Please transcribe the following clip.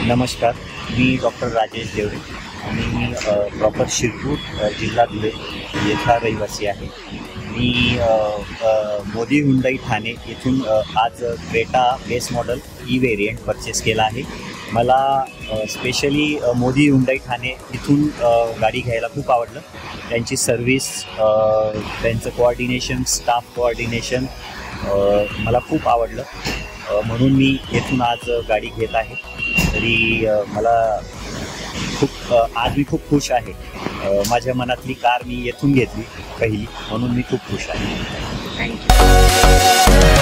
नमस्कार, मी डॉक्टर राजेश देवरे आणि मी प्रॉपर शिरपूर जिल्हा धुळे येथला रहिवासी आहे। मी मोदी हुंडाई ठाणे येथून आज Creta base model E variant purchase केला आहे। मला स्पेशली मोदी हुंडाई ठाणे इथून गाडी घ्यायला खूप आवडलं। त्यांची सर्व्हिस, त्यांचं कोऑर्डिनेशन, स्टाफ कोऑर्डिनेशन मला खूप आवडलं, म्हणून मी येथून आज गाडी घेत आहे। तरी मला आज मी खूप खुश आहे। माझ्या मनातली कार मी येथून घेतली पहिली, म्हणून मी खूप खुश आहे। थँक्यू।